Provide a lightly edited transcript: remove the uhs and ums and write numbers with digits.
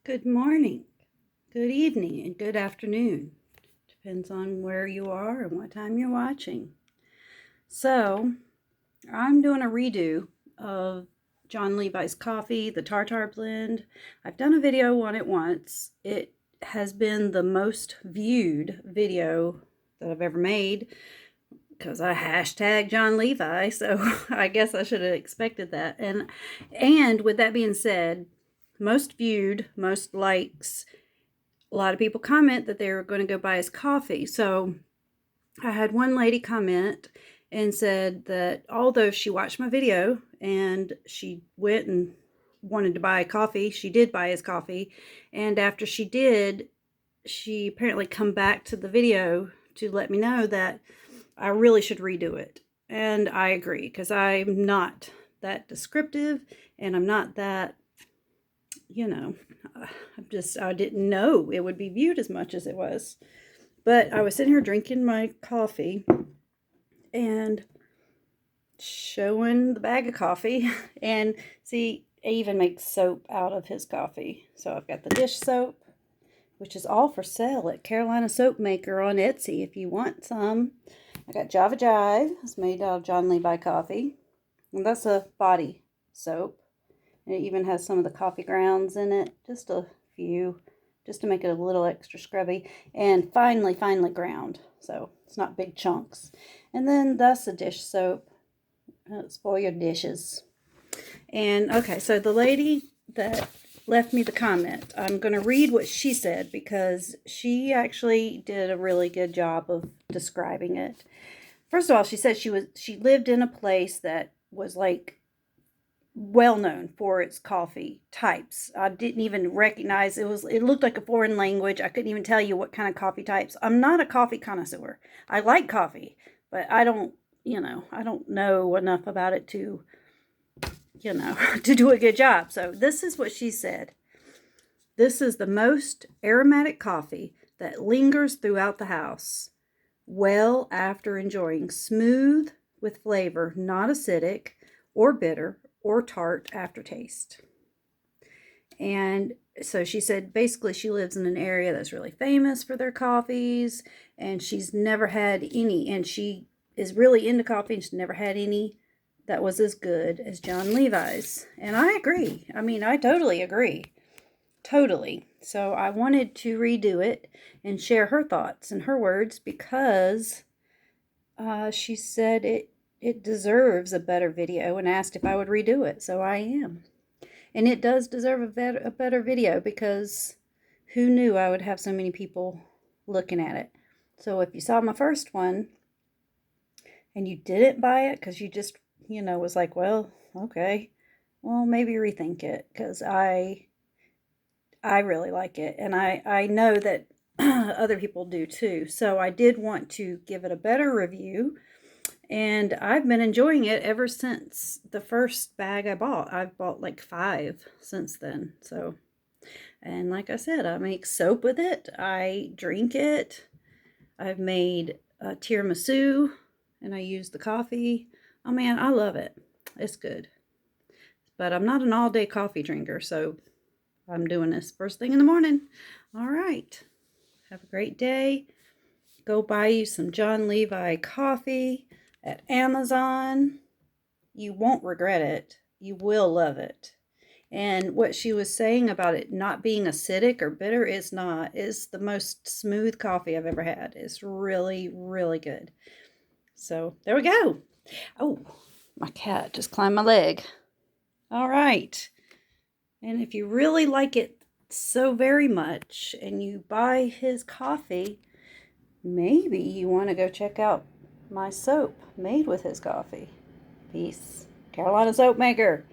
Good morning, good evening, and good afternoon. Depends on where you are and what time you're watching. So, I'm doing a redo of Jon Levi's Coffee, the Tartar blend. I've done a video on it once. It has been the most viewed video that I've ever made because I hashtag Jon Levi, so I guess I should have expected that. And with that being said, most viewed, most likes. A lot of people comment that they were going to go buy his coffee. So I had one lady comment and said that although she watched my video and she went and wanted to buy coffee, she did buy his coffee. And after she did, she apparently come back to the video to let me know that I really should redo it. And I agree, because I'm not that descriptive and I'm not that, I didn't know it would be viewed as much as it was. But I was sitting here drinking my coffee and showing the bag of coffee. And see, I even make soap out of his coffee. So I've got the dish soap, which is all for sale at Carolina Soap Maker on Etsy if you want some. I got Java Jive. It's made out of Jon Levi Coffee. And that's a body soap. And it even has some of the coffee grounds in it. Just a few. Just to make it a little extra scrubby. And finely ground. So it's not big chunks. And then that's a dish soap. It's for your dishes. And okay, so the lady that left me the comment, I'm going to read what she said because she actually did a really good job of describing it. First of all, she said she lived in a place that was like well known for its coffee types. I didn't even recognize it looked like a foreign language. I couldn't even tell you what kind of coffee types. I'm not a coffee connoisseur. I like coffee, but I don't know enough about it to to do a good job. So this is what she said. This is the most aromatic coffee that lingers throughout the house, well after enjoying, smooth with flavor, not acidic or bitter or tart aftertaste. And so she said basically she lives in an area that's really famous for their coffees, and she's never had any, and she is really into coffee and she's never had any that was as good as Jon Levi's. And I agree. I mean, I totally agree. Totally. So I wanted to redo it and share her thoughts and her words because she said it deserves a better video and asked if I would redo it. So I am. And it does deserve a better video because who knew I would have so many people looking at it. So if you saw my first one and you didn't buy it because you just, was like, well, okay, well, maybe rethink it because I really like it. And I know that other people do too. So I did want to give it a better review. And I've been enjoying it ever since the first bag I bought. I've bought like 5 since then. So, and like I said, I make soap with it. I drink it. I've made a tiramisu and I use the coffee. Oh man, I love it. It's good. But I'm not an all-day coffee drinker, so I'm doing this first thing in the morning. All right. Have a great day. Go buy you some Jon Levi coffee at Amazon. You won't regret it. You will love it. And what she was saying about it not being acidic or bitter is not. It's the most smooth coffee I've ever had. It's really, really good. So there we go. Oh, my cat just climbed my leg. All right. And if you really like it so very much and you buy his coffee, maybe you want to go check out my soap made with his coffee. Peace. Carolina Soap Maker.